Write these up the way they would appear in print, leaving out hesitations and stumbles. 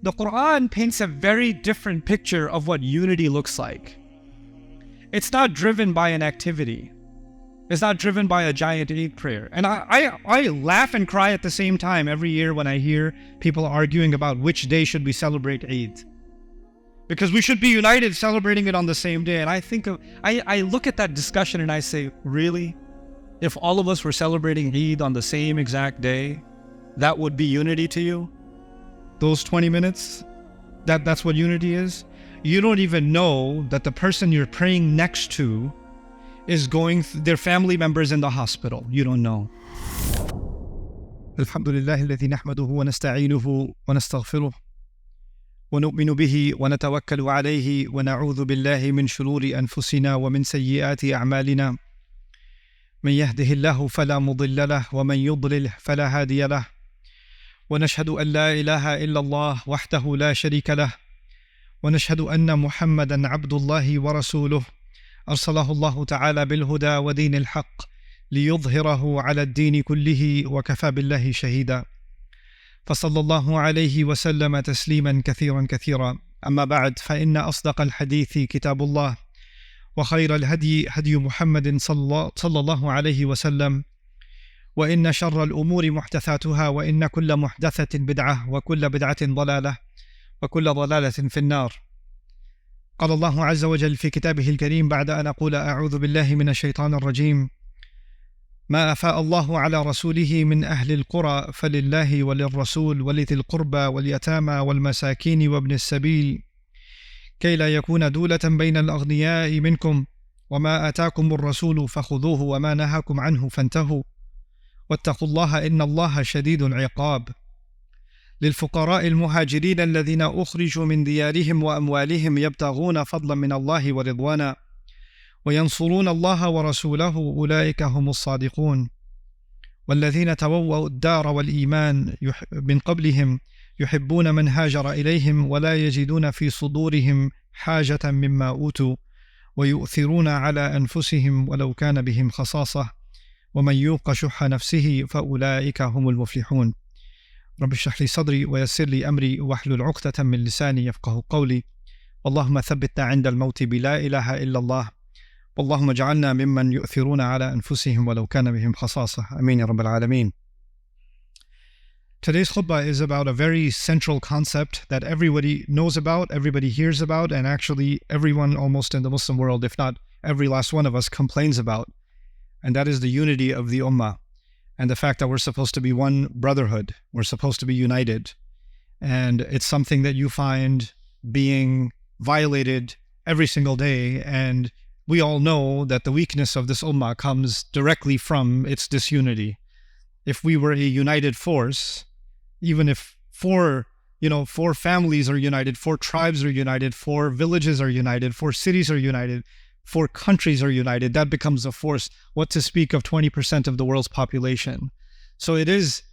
The Quran paints a very different picture of what unity looks like. It's not driven by an activity. It's not driven by a giant Eid prayer. And I laugh and cry at the same time every year when I hear people arguing about which day should we celebrate Eid. Because we should be united celebrating it on the same day. And I look at that discussion and I say, really? If all of us were celebrating Eid on the same exact day, that would be unity to you? Those 20 minutes? That's what unity is? You don't even know that the person you're praying next to is their family members in the hospital. You don't know. الحمد لله الذي نحمده ونستعينه ونستغفره ونؤمن به ونتوكل عليه ونعوذ بالله من شرور أنفسنا ومن سيئات أعمالنا من يهده الله فلا مضل له ومن يضلل فلا هادي له ونشهد أن لا إله إلا الله وحده لا شريك له ونشهد أن محمدا عبد الله ورسوله أرسله الله تعالى بالهدى ودين الحق ليظهره على الدين كله وكفى بالله شهيدا فصلى الله عليه وسلم تسليما كثيرا كثيرا أما بعد فإن أصدق الحديث كتاب الله وخير الهدي هدي محمد صلى الله عليه وسلم وإن شر الأمور محدثاتها وإن كل محدثة بدعة وكل بدعة ضلالة وكل ضلالة في النار. قال الله عز وجل في كتابه الكريم بعد أن أقول أعوذ بالله من الشيطان الرجيم ما أفاء الله على رسوله من أهل القرى فلله وللرسول ولذي القربى واليتامى والمساكين وابن السبيل كي لا يكون دولة بين الأغنياء منكم وما آتاكم الرسول فخذوه وما نهاكم عنه فانتهوا واتقوا الله إن الله شديد العقاب للفقراء المهاجرين الذين أخرجوا من ديارهم وأموالهم يبتغون فضلا من الله ورضوانا وينصرون الله ورسوله أولئك هم الصادقون والذين تبوأوا الدار والإيمان من قبلهم يحبون من هاجر إليهم ولا يجدون في صدورهم حاجة مما أوتوا ويؤثرون على أنفسهم ولو كان بهم خصاصة ومن يوق شح نفسه فأولئك هم المفلحون رب اشرح لي صدري ويسر لي أمري واحلل عقدة من لساني يفقه قولي اللهم ثبتنا عند الموت بلا إله إلا الله اللهم اجعلنا ممن يؤثرون على أنفسهم ولو كان بهم خصاصة آمين يا رب العالمين. Today's khutbah is about a very central concept that everybody knows about, everybody hears about, and actually everyone almost in the Muslim world, if not every last one of us, complains about. And that is the unity of the ummah and the fact that we're supposed to be one brotherhood. We're supposed to be united. And it's something that you find being violated every single day. And we all know that the weakness of this ummah comes directly from its disunity. If we were a united force, even if four families are united, 4 tribes are united, 4 villages are united, 4 cities are united, 4 countries are united, that becomes a force. What to speak of 20% of the world's population? So it is,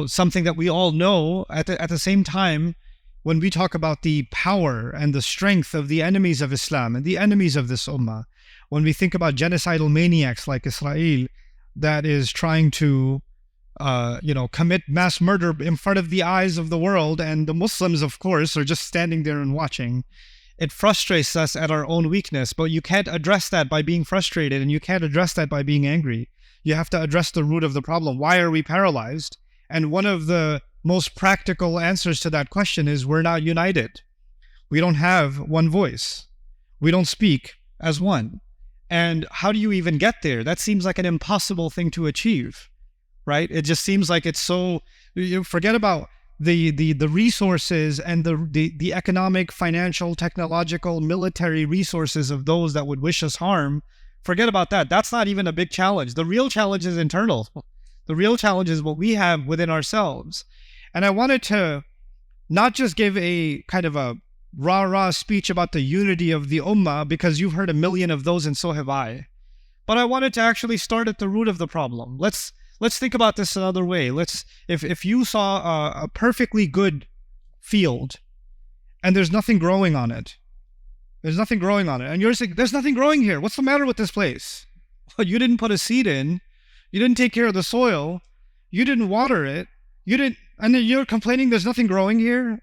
something that we all know. At the same time, when we talk about the power and the strength of the enemies of Islam and the enemies of this ummah, when we think about genocidal maniacs like Israel that is trying to commit mass murder in front of the eyes of the world, and the Muslims, of course, are just standing there and watching. It frustrates us at our own weakness, but you can't address that by being frustrated, and you can't address that by being angry. You have to address the root of the problem. Why are we paralyzed? And one of the most practical answers to that question is we're not united. We don't have one voice. We don't speak as one. And how do you even get there? That seems like an impossible thing to achieve, right? It just seems like it's so, forget about the resources and the economic, financial, technological, military resources of those that would wish us harm. Forget about that. That's not even a big challenge. The real challenge is internal. The real challenge is what we have within ourselves. And I wanted to not just give a kind of a rah-rah speech about the unity of the ummah, because you've heard a million of those and so have I. But I wanted to actually start at the root of the problem. Let's think about this another way. If you saw a perfectly good field and there's nothing growing on it, and you're saying, there's nothing growing here. What's the matter with this place? Well, you didn't put a seed in. You didn't take care of the soil. You didn't water it. You didn't And then you're complaining there's nothing growing here?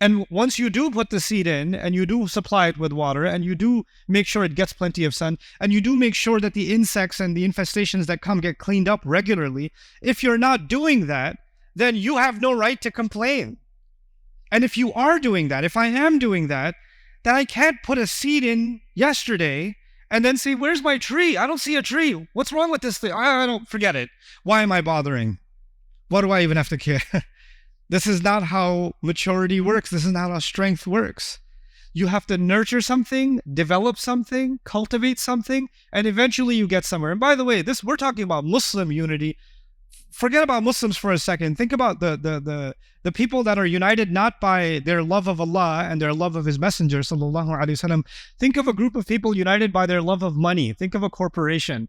And once you do put the seed in, and you do supply it with water, and you do make sure it gets plenty of sun, and you do make sure that the insects and the infestations that come get cleaned up regularly, if you're not doing that, then you have no right to complain. And if you are doing that, if I am doing that, then I can't put a seed in yesterday and then say, where's my tree? I don't see a tree. What's wrong with this thing? I don't, forget it. Why am I bothering? What do I even have to care? This is not how maturity works. This is not how strength works. You have to nurture something, develop something, cultivate something, and eventually you get somewhere. And by the way, we're talking about Muslim unity. Forget about Muslims for a second. Think about the people that are united not by their love of Allah and their love of His Messenger, sallallahu alaihi wasallam. Think of a group of people united by their love of money. Think of a corporation.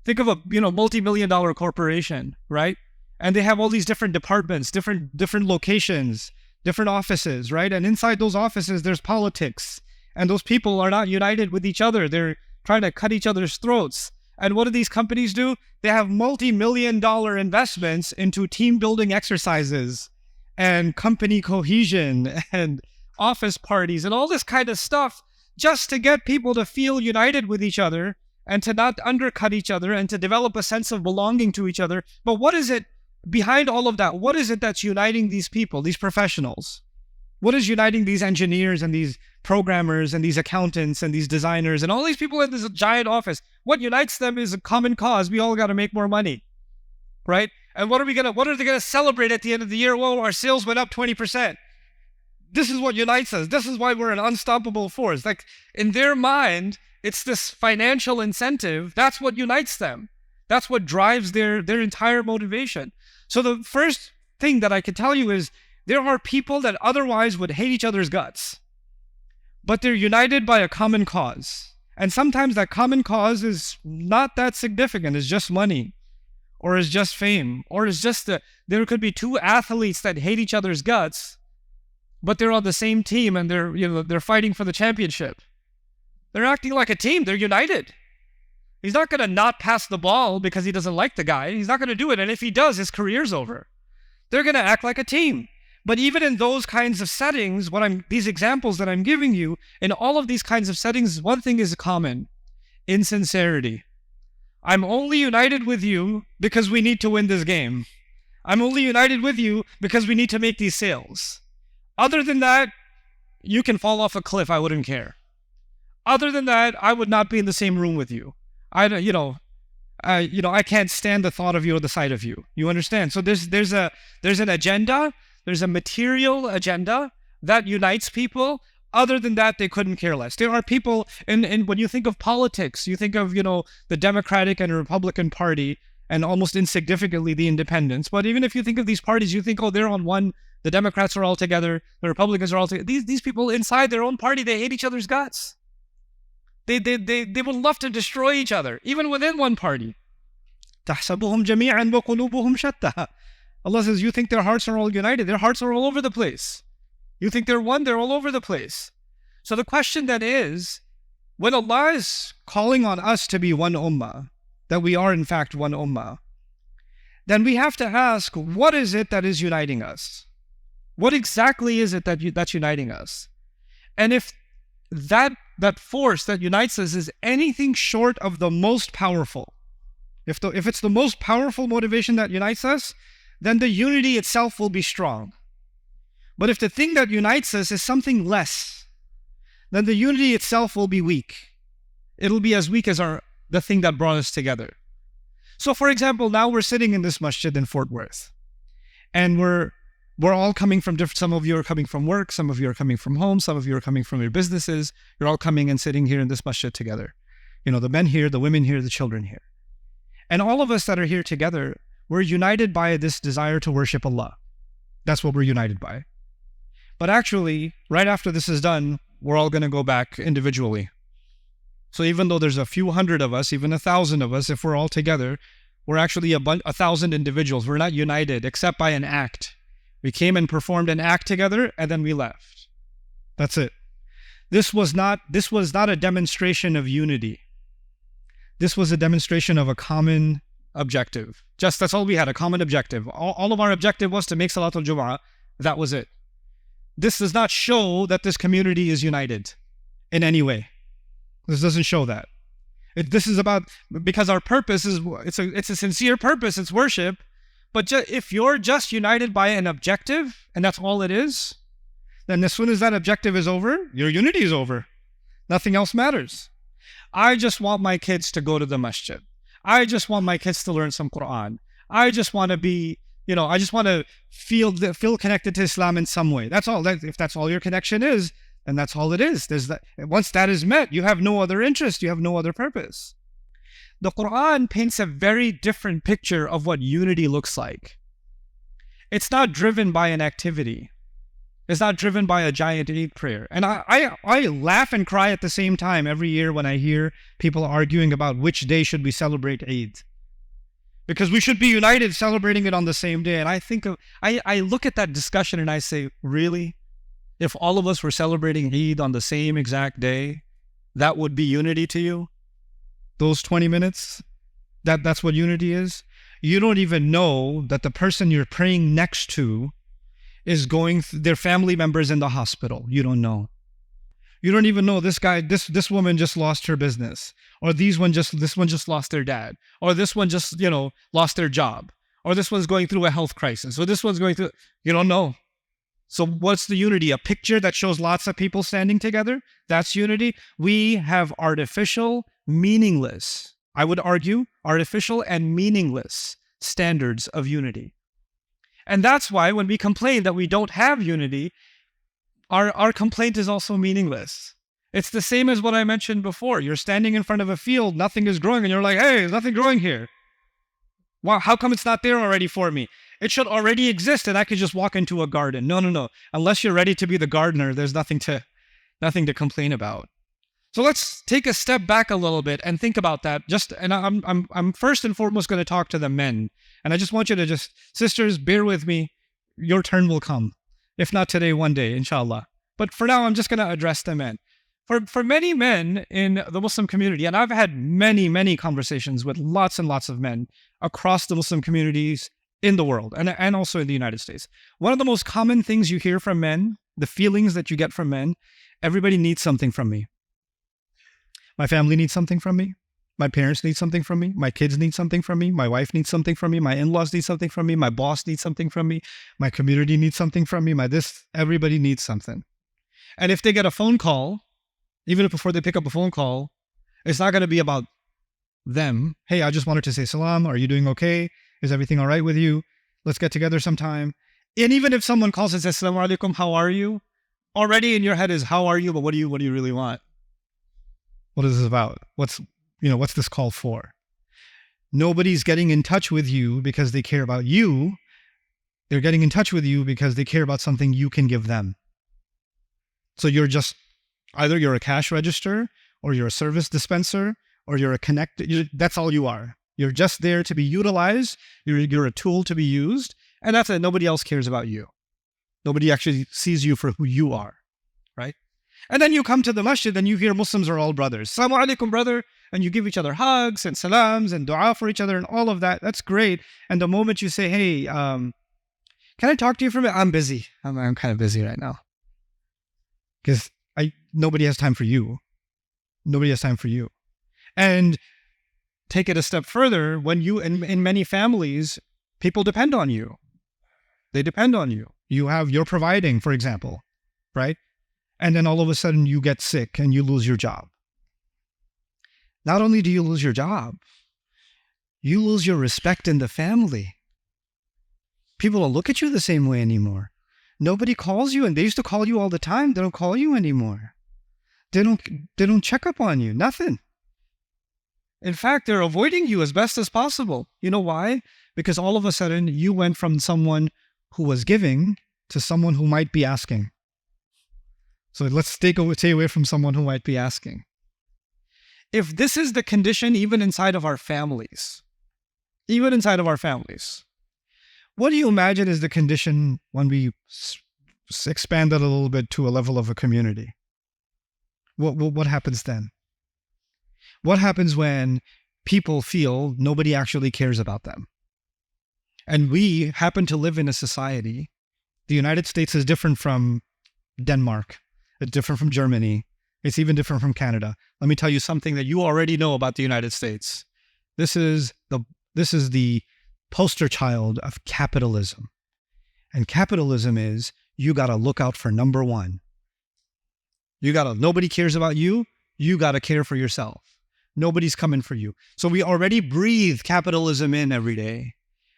Think of a multi-million-dollar corporation, right? And they have all these different departments, different locations, different offices, right? And inside those offices, there's politics. And those people are not united with each other. They're trying to cut each other's throats. And what do these companies do? They have multi-million-dollar investments into team-building exercises and company cohesion and office parties and all this kind of stuff just to get people to feel united with each other and to not undercut each other and to develop a sense of belonging to each other. But what is it behind all of that? What is it that's uniting these people, these professionals? What is uniting these engineers and these programmers and these accountants and these designers and all these people in this giant office? What unites them is a common cause. We all got to make more money, right? And what are they gonna celebrate at the end of the year? Well, our sales went up 20%. This is what unites us. This is why we're an unstoppable force. Like, in their mind, it's this financial incentive. That's what unites them. That's what drives their entire motivation. So the first thing that I can tell you is there are people that otherwise would hate each other's guts, but they're united by a common cause. And sometimes that common cause is not that significant. It's just money, or it's just fame, or it's just there could be two athletes that hate each other's guts, but they're on the same team and they're fighting for the championship. They're acting like a team. They're united. He's not going to not pass the ball because he doesn't like the guy. He's not going to do it. And if he does, his career's over. They're going to act like a team. But even in those kinds of settings, these examples that I'm giving you, in all of these kinds of settings, one thing is common: insincerity. I'm only united with you because we need to win this game. I'm only united with you because we need to make these sales. Other than that, you can fall off a cliff. I wouldn't care. Other than that, I would not be in the same room with you. I can't stand the thought of you or the sight of you. You understand? So there's an agenda. There's a material agenda that unites people. Other than that, they couldn't care less. There are people, and when you think of politics, you think of, the Democratic and Republican Party, and almost insignificantly the Independents. But even if you think of these parties, you think, oh, they're on one. The Democrats are all together. The Republicans are all together. These people inside their own party, they hate each other's guts. They would love to destroy each other, even within one party. تَحْسَبُهُمْ جَمِيعًا وَقُلُوبُهُمْ شَتَّى. Allah says, you think their hearts are all united. Their hearts are all over the place. You think they're one, they're all over the place. So the question then is, when Allah is calling on us to be one ummah, that we are in fact one ummah, then we have to ask, what is it that is uniting us? What exactly is it that's uniting us? And if that force that unites us is anything short of the most powerful, if it's the most powerful motivation that unites us, then the unity itself will be strong. But if the thing that unites us is something less, then the unity itself will be weak. It'll be as weak as the thing that brought us together. So for example, now we're sitting in this masjid in Fort Worth, and we're all coming from different. Some of you are coming from work, some of you are coming from home, some of you are coming from your businesses. You're all coming and sitting here in this masjid together. The men here, the women here, the children here. And all of us that are here together, we're united by this desire to worship Allah. That's what we're united by. But actually, right after this is done, we're all going to go back individually. So even though there's a few hundred of us, even 1,000 of us, if we're all together, we're actually 1,000 individuals. We're not united except by an act. We came and performed an act together, and then we left. That's it. This was not a demonstration of unity. This was a demonstration of a common objective. Just that's all we had, a common objective. All of our objective was to make Salatul Jum'ah. That was it. This does not show that this community is united in any way. This doesn't show that. This is about, because our purpose is, it's a sincere purpose, it's worship. But if you're just united by an objective, and that's all it is, then as soon as that objective is over, your unity is over. Nothing else matters. I just want my kids to go to the masjid. I just want my kids to learn some Quran. I just want to be, I just want to feel connected to Islam in some way. That's all. If that's all your connection is, then that's all it is. Once that is met, you have no other interest. You have no other purpose. The Quran paints a very different picture of what unity looks like. It's not driven by an activity. It's not driven by a giant Eid prayer. And I laugh and cry at the same time every year when I hear people arguing about which day should we celebrate Eid. Because we should be united celebrating it on the same day. And I look at that discussion and I say, really? If all of us were celebrating Eid on the same exact day, that would be unity to you? Those 20 minutes? That's what unity is? You don't even know that the person you're praying next to is their family members in the hospital. You don't know. You don't even know this woman just lost her business, or this one just lost their dad, or this one just, lost their job, or this one's going through a health crisis, or this one's going through, you don't know. So what's the unity? A picture that shows lots of people standing together? That's unity. We have artificial, meaningless, I would argue, artificial and meaningless standards of unity. And that's why when we complain that we don't have unity, our complaint is also meaningless. It's the same as what I mentioned before. You're standing in front of a field, nothing is growing, and you're like, hey, there's nothing growing here. Wow, how come it's not there already for me? It should already exist and I could just walk into a garden. No. Unless you're ready to be the gardener, there's nothing to complain about. So let's take a step back a little bit and think about that. And I'm first and foremost going to talk to the men. And I just want you to sisters, bear with me. Your turn will come. If not today, one day, inshallah. But for now, I'm just going to address the men. For many men in the Muslim community, and I've had many, many conversations with lots and lots of men across the Muslim communities in the world and also in the United States. One of the most common things you hear from men, the feelings that you get from men, everybody needs something from me. My family needs something from me. My parents need something from me. My kids need something from me. My wife needs something from me. My in-laws need something from me. My boss needs something from me. My community needs something from me. Everybody needs something. And if they get a phone call, even if before they pick up a phone call, it's not going to be about them. Hey, I just wanted to say salam. Are you doing okay? Is everything all right with you? Let's get together sometime. And even if someone calls and says, Assalamu alaikum, how are you? Already in your head is, how are you? But what do you really want? What is this about? What's this call for? Nobody's getting in touch with you because they care about you. They're getting in touch with you because they care about something you can give them. So either you're a cash register, or you're a service dispenser, or you're a connector. That's all you are. You're just there to be utilized. You're a tool to be used. And that's it. Nobody else cares about you. Nobody actually sees you for who you are, right? And then you come to the masjid and you hear Muslims are all brothers. Assalamu alaikum, brother. And you give each other hugs and salams and dua for each other and all of that. That's great. And the moment you say, hey, can I talk to you for a minute? I'm busy. I'm kind of busy right now. Because nobody has time for you. Nobody has time for you. And take it a step further, when in many families, people depend on you. They depend on you. You're providing, for example, right? And then all of a sudden you get sick and you lose your job. Not only do you lose your job, you lose your respect in the family. People don't look at you the same way anymore. Nobody calls you, and they used to call you all the time. They don't call you anymore. They don't check up on you. Nothing. In fact, they're avoiding you as best as possible. You know why? Because all of a sudden you went from someone who was giving to someone who might be asking. So let's stay away from someone who might be asking. If this is the condition even inside of our families, what do you imagine is the condition when we expand it a little bit to a level of a community? What happens then? What happens when people feel nobody actually cares about them. And we happen to live in a society. The United States is different from Denmark. It's different from Germany. It's even different from Canada. Let me tell you something that you already know about the United States. This is the poster child of capitalism. And capitalism is, you got to look out for number one. Nobody cares about you. You got to care for yourself. Nobody's coming for you. So we already breathe capitalism in every day.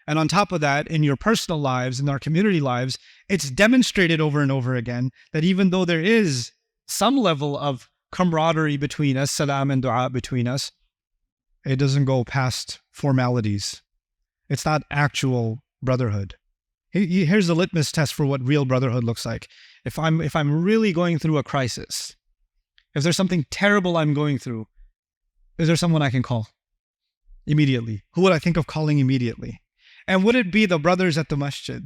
And on top of that, in your personal lives, in our community lives, it's demonstrated over and over again that even though there is some level of camaraderie between us, salam and dua between us, it doesn't go past formalities. It's not actual brotherhood. Here's the litmus test for what real brotherhood looks like. If I'm really going through a crisis, if there's something terrible I'm going through, is there someone I can call immediately? Who would I think of calling immediately? And would it be the brothers at the masjid?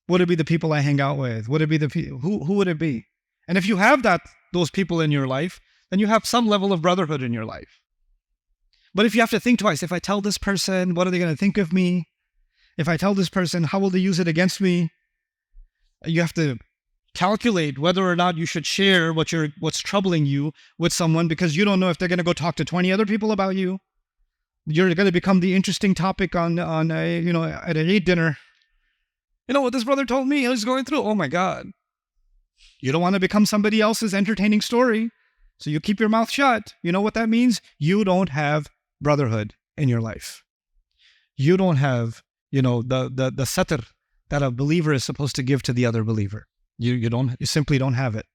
Would it be the people I hang out with? Would it be the people? Who would it be? And if you have those people in your life, then you have some level of brotherhood in your life. But if you have to think twice, if I tell this person, what are they going to think of me? If I tell this person, how will they use it against me? You have to calculate whether or not you should share what's troubling you with someone, because you don't know if they're going to go talk to 20 other people about you. You're going to become the interesting topic at an Eid dinner. You know what this brother told me? He was going through. Oh my God. You don't want to become somebody else's entertaining story. So you keep your mouth shut. You know what that means? You don't have brotherhood in your life. You don't have, the satr that a believer is supposed to give to the other believer. You simply don't have it.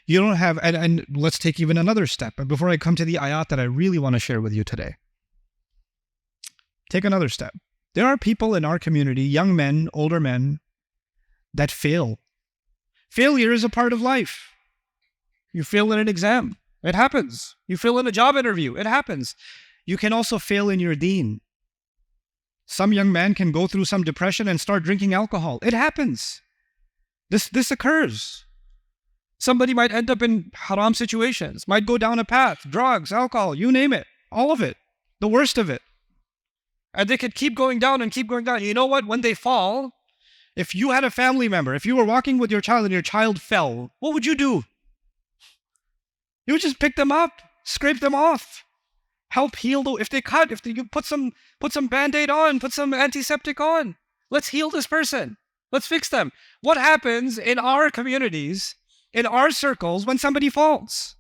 You don't have, and let's take even another step. But before I come to the ayat that I really want to share with you today, take another step. There are people in our community, young men, older men, that fail. Failure is a part of life. You fail in an exam. It happens. You fail in a job interview. It happens. You can also fail in your deen. Some young man can go through some depression and start drinking alcohol. It happens. This occurs. Somebody might end up in haram situations, might go down a path, drugs, alcohol, you name it, all of it, the worst of it. And they could keep going down and keep going down. You know what? When they fall, if you had a family member, if you were walking with your child and your child fell, what would you do? You would just pick them up, scrape them off, help heal. If you put some Band-Aid on, put some antiseptic on. Let's heal this person. Let's fix them. What happens in our communities, in our circles, when somebody falls?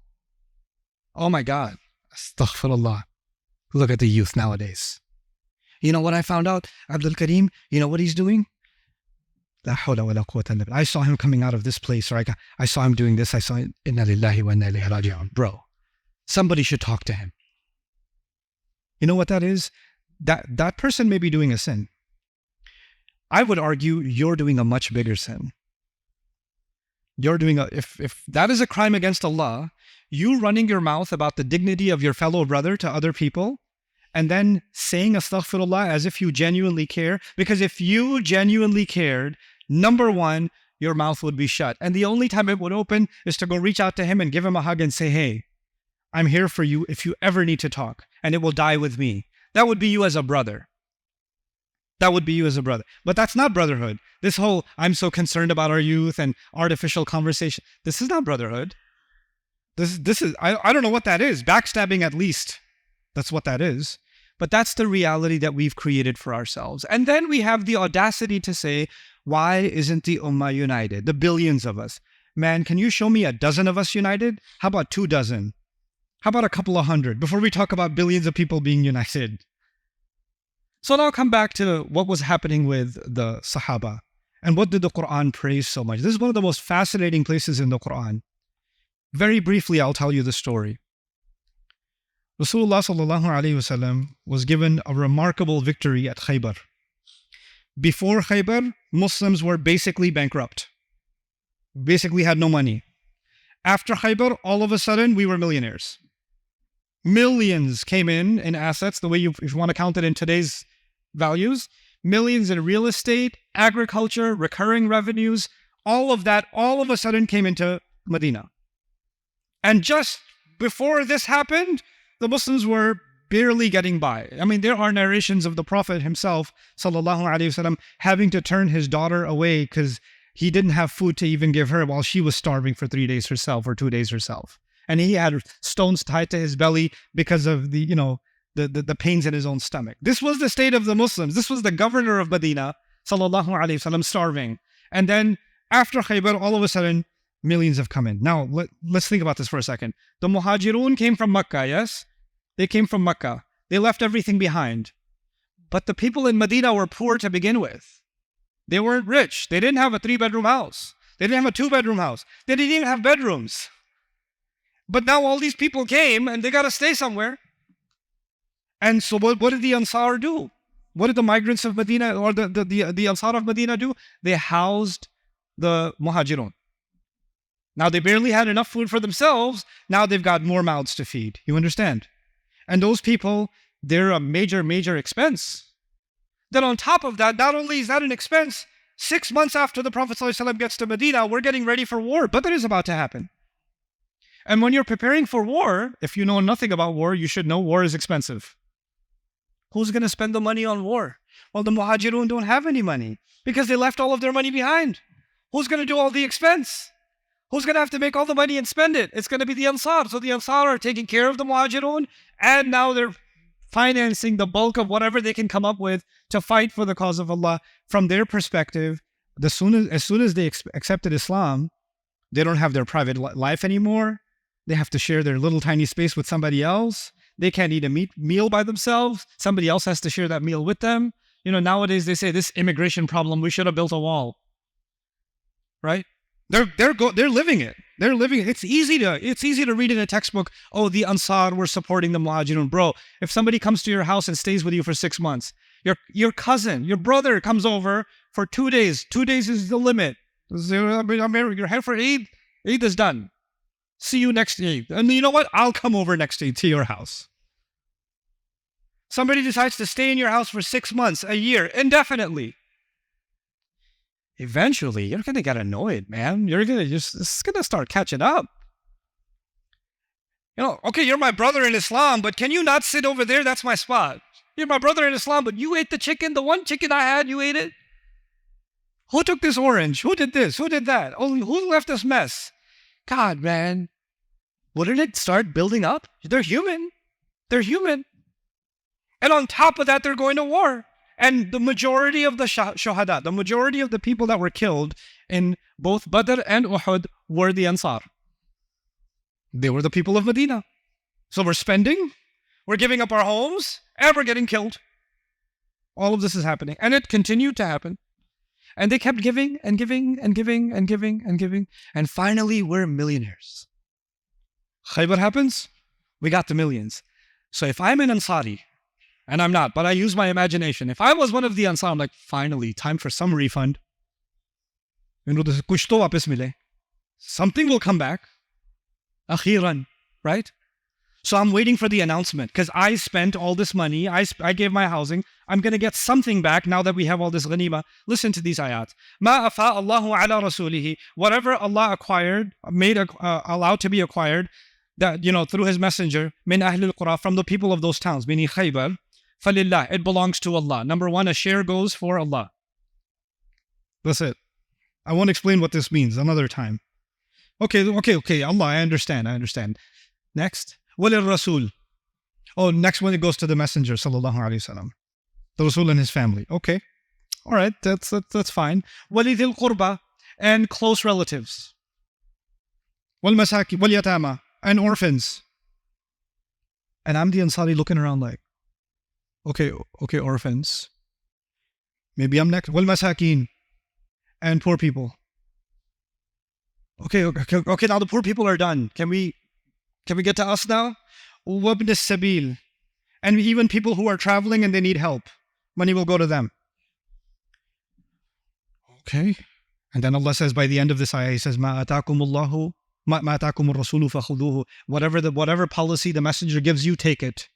Oh my God. Astaghfirullah. Look at the youth nowadays. You know what I found out? Abdul Kareem, you know what he's doing? La hawla wa la quwwata illa billah. I saw him coming out of this place, or I saw him doing this. I saw inna lillahi wa inna ilayhi raji'un. Bro, somebody should talk to him. You know what that is? That person may be doing a sin. I would argue you're doing a much bigger sin. If that is a crime against Allah, you running your mouth about the dignity of your fellow brother to other people, and then saying astaghfirullah as if you genuinely care, because if you genuinely cared, number one, your mouth would be shut. And the only time it would open is to go reach out to him and give him a hug and say, hey, I'm here for you if you ever need to talk, and it will die with me. That would be you as a brother. That would be you as a brother. But that's not brotherhood. This whole, I'm so concerned about our youth and artificial conversation. This is not brotherhood. This is, I don't know what that is. Backstabbing at least. That's what that is. But that's the reality that we've created for ourselves. And then we have the audacity to say, why isn't the ummah united? The billions of us. Man, can you show me a dozen of us united? How about 24? How about a couple of hundred before we talk about billions of people being united? So now come back to what was happening with the Sahaba. And what did the Quran praise so much? This is one of the most fascinating places in the Quran. Very briefly, I'll tell you the story. Rasulullah sallallahu alaihi wasallam was given a remarkable victory at Khaybar. Before Khaybar, Muslims were basically bankrupt. Basically had no money. After Khaybar, all of a sudden, we were millionaires. Millions came in assets, the way if you want to count it in today's values. Millions in real estate, agriculture, recurring revenues, all of that all of a sudden came into Medina. And just before this happened, the Muslims were barely getting by. I mean, there are narrations of the Prophet himself, sallallahu alaihi wasallam, having to turn his daughter away because he didn't have food to even give her while she was starving for 3 days herself or 2 days herself. And he had stones tied to his belly because of the, the pains in his own stomach. This was the state of the Muslims. This was the governor of Medina, sallallahu alaihi wasallam, starving. And then after Khaybar, all of a sudden, millions have come in. Now, let's think about this for a second. The Muhajiroon came from Mecca, yes? They came from Mecca. They left everything behind. But the people in Medina were poor to begin with. They weren't rich. They didn't have a 3-bedroom house. They didn't have a 2-bedroom house. They didn't even have bedrooms. But now all these people came and they got to stay somewhere. And so what did the Ansar do? What did the migrants of Medina or the Ansar of Medina do? They housed the Muhajiroon. Now they barely had enough food for themselves. Now they've got more mouths to feed. You understand? And those people, they're a major, major expense. Then on top of that, not only is that an expense, 6 months after the Prophet ﷺ gets to Medina, we're getting ready for war. Badr is about to happen. And when you're preparing for war, if you know nothing about war, you should know war is expensive. Who's going to spend the money on war? Well, the Muhajiroon don't have any money because they left all of their money behind. Who's going to do all the expense? Who's going to have to make all the money and spend it? It's going to be the Ansar. So the Ansar are taking care of the Muhajiroon, and now they're financing the bulk of whatever they can come up with to fight for the cause of Allah. From their perspective, as soon as they accepted Islam, they don't have their private life anymore. They have to share their little tiny space with somebody else. They can't eat a meal by themselves. Somebody else has to share that meal with them. Nowadays they say this immigration problem, we should have built a wall. Right? They're living it. They're living it. It's easy to read in a textbook, oh, the Ansar were supporting the Muhajiroon. Bro, if somebody comes to your house and stays with you for 6 months, your cousin, your brother comes over for 2 days. 2 days is the limit. You're here for Eid. Eid is done. See you next Eid. And you know what? I'll come over next Eid to your house. Somebody decides to stay in your house for 6 months, a year, indefinitely. Eventually, you're going to get annoyed, man. It's going to start catching up. Okay, you're my brother in Islam, but can you not sit over there? That's my spot. You're my brother in Islam, but you ate the chicken. The one chicken I had, you ate it. Who took this orange? Who did this? Who did that? Oh, who left this mess? God, man. Wouldn't it start building up? They're human. They're human. And on top of that, they're going to war. And the majority of the shuhada, the majority of the people that were killed in both Badr and Uhud were the Ansar. They were the people of Medina. So we're spending, we're giving up our homes, and we're getting killed. All of this is happening. And it continued to happen. And they kept giving and giving and giving and giving and giving. And finally, we're millionaires. Khaybar happens, we got the millions. So if I'm an Ansari, and I'm not, but I use my imagination. If I was one of the Ansar, I'm like, finally, time for some refund. Kuch to wapas mile. Something will come back. Akhiran, right? So I'm waiting for the announcement because I spent all this money. I gave my housing. I'm going to get something back now that we have all this ghanima. Listen to these ayat. Ma afa Allahu ala rasulihi. Whatever Allah acquired, allowed to be acquired, that, through His messenger, min ahlil qura, from the people of those towns, meaning Khaybar, falillah, it belongs to Allah. Number one, a share goes for Allah. That's it. I won't explain what this means another time. Okay, Allah, I understand. Next. Walil Rasul. Oh, next one it goes to the Messenger, sallallahu alaihi wasallam. The Rasul and his family. Okay. All right, that's fine. Walidil Qurba, and close relatives. Wal Masaki, Wal Yatama, and orphans. And I'm the Ansari looking around like, okay, orphans. Maybe I'm next. Wal Masakin, and poor people. Okay, now the poor people are done. Can we get to us now? Wabn as-sabil. And even people who are traveling and they need help. Money will go to them. Okay. And then Allah says by the end of this ayah, He says, Ma atakumullahu, ma atakumur rasulu fakhuduhu. Whatever policy the messenger gives you, take it.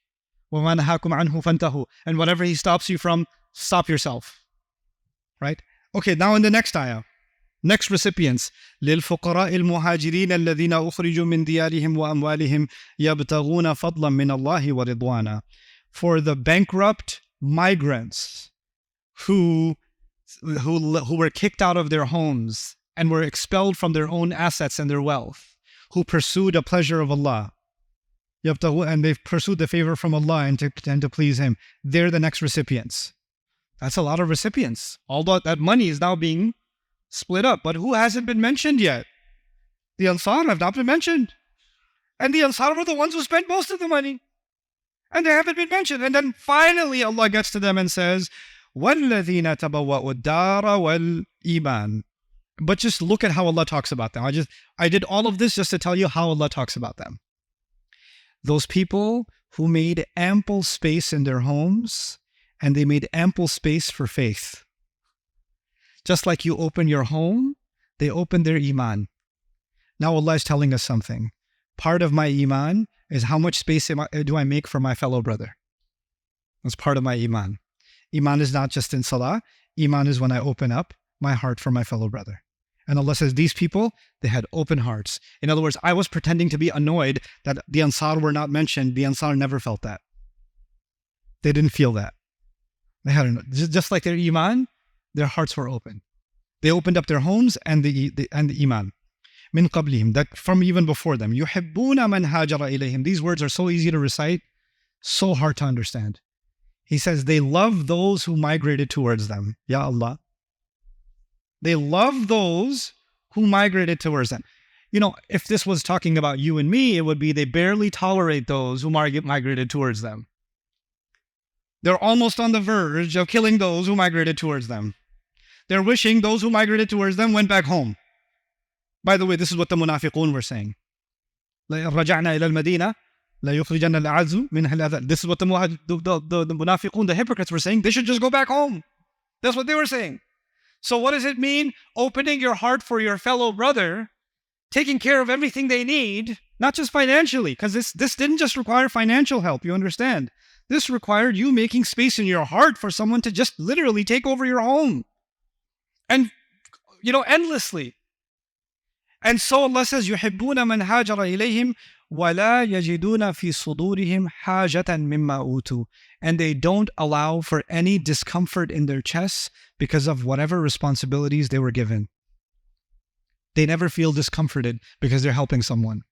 Wa ma nahakum anhu fantahu. And whatever he stops you from, stop yourself. Right? Okay, now in the next ayah. Next recipients. للفقراء المهاجرين الذين أخرجوا من ديارهم وأموالهم يبتغون فضلا من الله ورضوانا. For the bankrupt migrants who were kicked out of their homes and were expelled from their own assets and their wealth, who pursued a pleasure of Allah, and they've pursued the favor from Allah and to please Him. They're the next recipients. That's a lot of recipients. Although that money is now being split up. But who hasn't been mentioned yet? The Ansar have not been mentioned. And the Ansar were the ones who spent most of the money. And they haven't been mentioned. And then finally Allah gets to them and says, وَالَّذِينَ تَبَوَّأُوا الدَّارَ وَالْإِيمَانَ. But just look at how Allah talks about them. I did all of this just to tell you how Allah talks about them. Those people who made ample space in their homes, and they made ample space for faith. Just like you open your home, they open their iman. Now Allah is telling us something. Part of my iman is how much space do I make for my fellow brother. That's part of my iman. Iman is not just in salah. Iman is when I open up my heart for my fellow brother. And Allah says, these people, they had open hearts. In other words, I was pretending to be annoyed that the Ansar were not mentioned. The Ansar never felt that. They didn't feel that. They had just like their iman, their hearts were open. They opened up their homes and the iman. Min qablihim, that from even before them. Yuhibbuna man hajara ilayhim. These words are so easy to recite, so hard to understand. He says they love those who migrated towards them. Ya Allah. They love those who migrated towards them. You know, if this was talking about you and me, it would be they barely tolerate those who migrated towards them. They're almost on the verge of killing those who migrated towards them. They're wishing those who migrated towards them went back home. By the way, this is what the munafiqun were saying. رَجَعْنَا إِلَى الْمَدِينَةِ لَيُخْرِجَنَّ الْأَعَزُّ مِنْهَا الْأَذَلَّ. This is what the munafiqun, the hypocrites were saying. They should just go back home. That's what they were saying. So what does it mean? Opening your heart for your fellow brother, taking care of everything they need, not just financially, because this didn't just require financial help, you understand. This required you making space in your heart for someone to just literally take over your home. And, endlessly. And so Allah says, يُحِبُّونَ مَنْ هَاجَرَ إِلَيْهِمْ وَلَا يَجِدُونَ فِي صُدُورِهِمْ حَاجَةً مِمَّا أُوتُوا. And they don't allow for any discomfort in their chests because of whatever responsibilities they were given. They never feel discomforted because they're helping someone.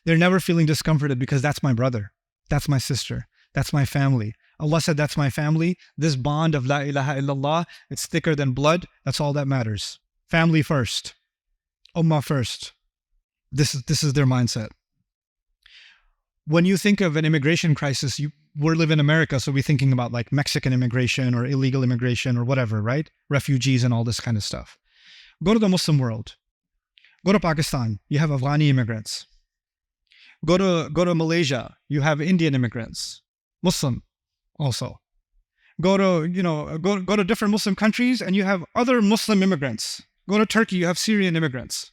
They're never feeling discomforted because that's my brother, that's my sister, that's my family. Allah said, that's my family. This bond of La ilaha illallah, it's thicker than blood. That's all that matters. Family first. Ummah first. This is their mindset. When you think of an immigration crisis, we live in America, so we're thinking about like Mexican immigration or illegal immigration or whatever, right? Refugees and all this kind of stuff. Go to the Muslim world. Go to Pakistan. You have Afghani immigrants. Go to Malaysia. You have Indian immigrants. Muslim also. Go to different Muslim countries and you have other Muslim immigrants. Go to Turkey, you have Syrian immigrants.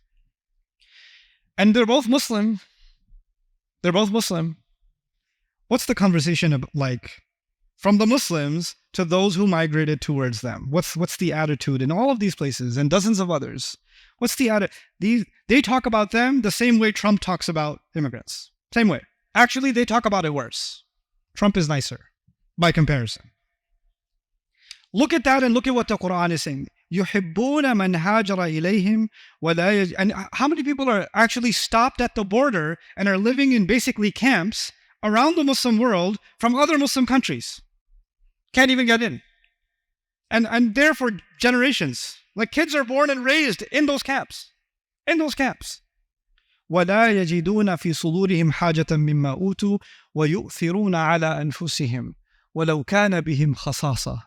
And they're both Muslim. They're both Muslim. What's the conversation like from the Muslims to those who migrated towards them? What's the attitude in all of these places and dozens of others? What's the attitude? They talk about them the same way Trump talks about immigrants. Same way. Actually, they talk about it worse. Trump is nicer by comparison. Look at that and look at what the Quran is saying. يُحِبُّونَ مَنْ هَاجَرَ إِلَيْهِمْ وَلَا And how many people are actually stopped at the border and are living in basically camps around the Muslim world from other Muslim countries? Can't even get in. And there for generations. Like kids are born and raised in those camps. In those camps. وَلَا يَجِدُونَ فِي صُدُورِهِمْ حَاجَةً مِمَّا أُوتُوا وَيُؤْثِرُونَ عَلَىٰ أَنفُسِهِمْ وَلَوْ كَانَ بِهِمْ خَصَاصَةٌ.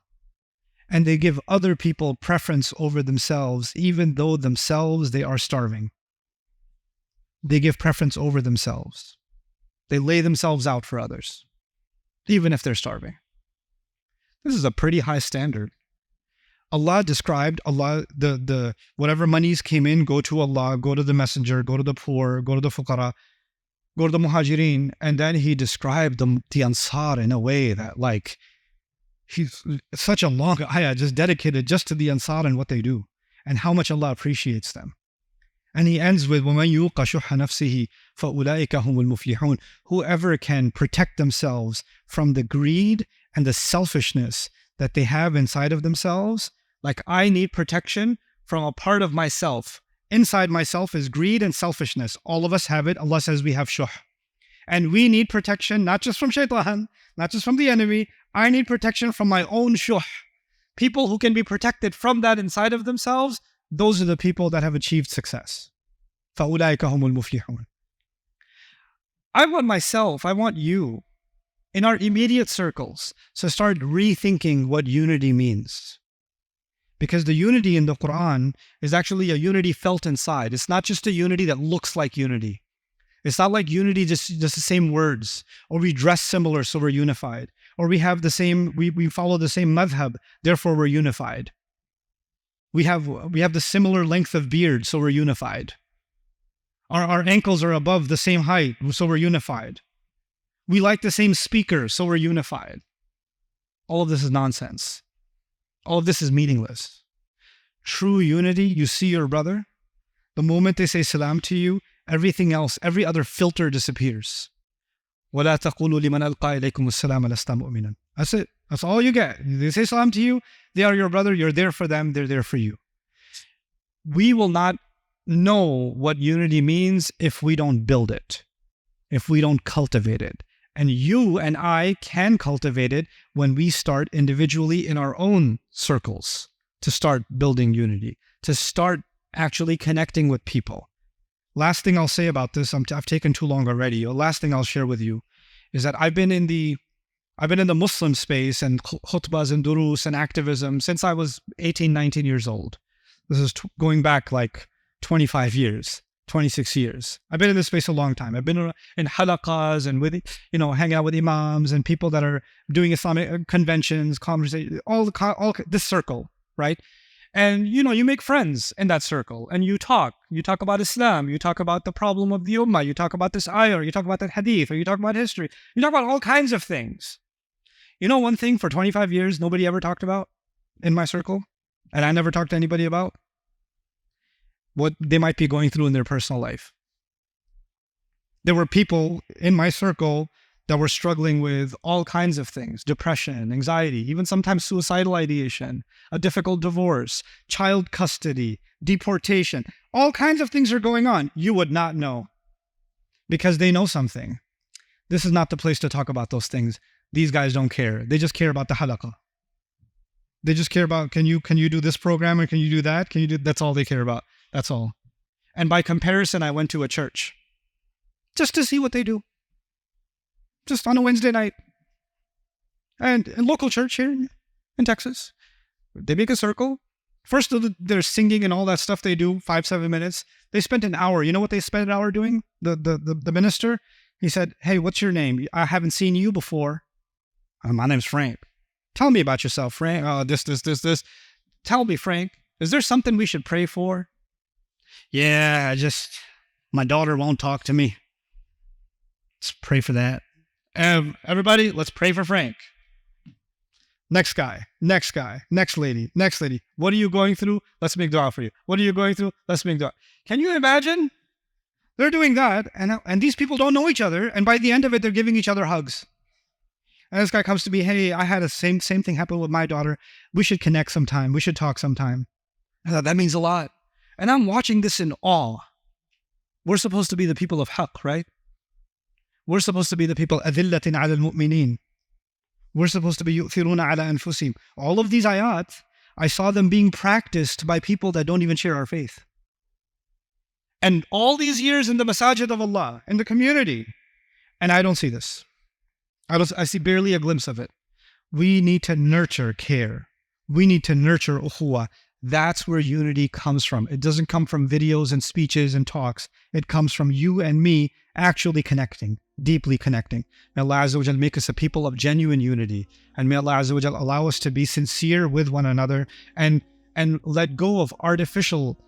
And they give other people preference over themselves, even though themselves they are starving. They give preference over themselves. They lay themselves out for others, even if they're starving. This is a pretty high standard. Allah described the whatever monies came in, go to Allah, go to the messenger, go to the poor, go to the fuqara, go to the Muhajiroon, and then He described the Ansar in a way that He's such a long ayah just dedicated just to the Ansar and what they do. and how much Allah appreciates them. And he ends with وَمَنْ يُوقَ شُحَّ نَفْسِهِ فَأُولَٰئِكَ هُمُ الْمُفْلِحُونَ. Whoever can protect themselves from the greed and the selfishness that they have inside of themselves, like I need protection from a part of myself. Inside myself is greed and selfishness. All of us have it. Allah says we have shuh. And we need protection, not just from shaitan, not just from the enemy. I need protection from my own shuh. People who can be protected from that inside of themselves, those are the people that have achieved success. فَأُولَٰئِكَ هُمُ الْمُفْلِحُونَ. I want myself, I want you, in our immediate circles, to start rethinking what unity means. Because the unity in the Quran is actually a unity felt inside. It's not just a unity that looks like unity. It's not like unity just the same words, or we dress similar so we're unified, or we have the same, we follow the same madhab, therefore we're unified. We have the similar length of beard, so we're unified. Our ankles are above the same height, so we're unified. We like the same speaker, so we're unified. All of this is nonsense. All of this is meaningless. True unity, you see your brother, the moment they say salam to you, everything else, every other filter disappears. وَلَا تَقُولُوا لِمَنْ أَلْقَى إِلَيْكُمُ السَّلَامَ لَسْتَ مُؤْمِنًا. That's it. That's all you get. They say salam to you, they are your brother, you're there for them, they're there for you. We will not know what unity means if we don't build it, if we don't cultivate it. And you and I can cultivate it when we start individually in our own circles to start building unity, to start actually connecting with people. Last thing I'll say about this, I've taken too long already. The last thing I'll share with you is that I've been in the Muslim space and khutbahs and durus and activism since I was 18, 19 years old. This is going back like 25 years, 26 years. I've been in this space a long time. I've been in halaqas and with, hanging out with imams and people that are doing Islamic conventions, conversations, all this circle, right? And, you make friends in that circle and you talk about Islam, you talk about the problem of the ummah, you talk about this ayah, or you talk about that hadith, or you talk about history, you talk about all kinds of things. One thing for 25 years, nobody ever talked about in my circle, and I never talked to anybody about what they might be going through in their personal life. There were people in my circle that were struggling with all kinds of things, depression, anxiety, even sometimes suicidal ideation, a difficult divorce, child custody, deportation. All kinds of things are going on. You would not know because they know something. This is not the place to talk about those things. These guys don't care. They just care about the halaqah. They just care about, can you do this program or can you do that? That's all they care about. That's all. And by comparison, I went to a church just to see what they do. Just on a Wednesday night. And a local church here in Texas. They make a circle. First, they're singing and all that stuff they do, 5-7 minutes. They spent an hour. You know what they spent an hour doing? The minister, he said, "Hey, what's your name? I haven't seen you before." "My name's Frank." "Tell me about yourself, Frank." "Oh, this. Tell me, Frank, is there something we should pray for?" "Yeah, my daughter won't talk to me." "Let's pray for that." Everybody, let's pray for Frank. Next guy, next lady. "What are you going through? Let's make dua for you." "What are you going through? Let's make dua." Can you imagine? They're doing that, and these people don't know each other, and by the end of it, they're giving each other hugs. And this guy comes to me, "Hey, I had a same thing happen with my daughter. We should connect sometime. We should talk sometime." I thought, that means a lot. And I'm watching this in awe. We're supposed to be the people of haqq, right? We're supposed to be the people أَذِلَّةٍ عَلَى الْمُؤْمِنِينَ. We're supposed to be يُؤْثِرُونَ عَلَى أَنفُسِهِمْ. All of these ayat, I saw them being practiced by people that don't even share our faith. And all these years in the masajid of Allah, in the community, and I don't see this. I see barely a glimpse of it. We need to nurture care. We need to nurture ukhuwah. That's where unity comes from. It doesn't come from videos and speeches and talks. It comes from you and me actually connecting, deeply connecting. May Allah Azza wa Jal make us a people of genuine unity. And may Allah Azza wa Jal allow us to be sincere with one another and let go of artificial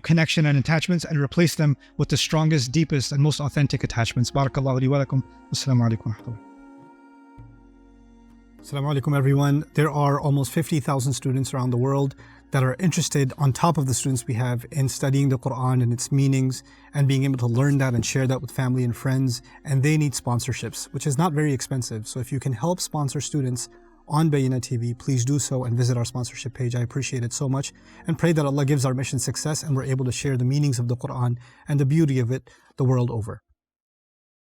connection and attachments and replace them with the strongest, deepest, and most authentic attachments. Barakallahu li wa lakum. Assalamu alaikum wa rahmatullah. Assalamu alaikum, everyone. There are almost 50,000 students around the world that are interested, on top of the students we have, in studying the Quran and its meanings and being able to learn that and share that with family and friends. And they need sponsorships, which is not very expensive. So if you can help sponsor students on Bayyinah TV, please do so and visit our sponsorship page. I appreciate it so much, and pray that Allah gives our mission success and we're able to share the meanings of the Quran and the beauty of it the world over.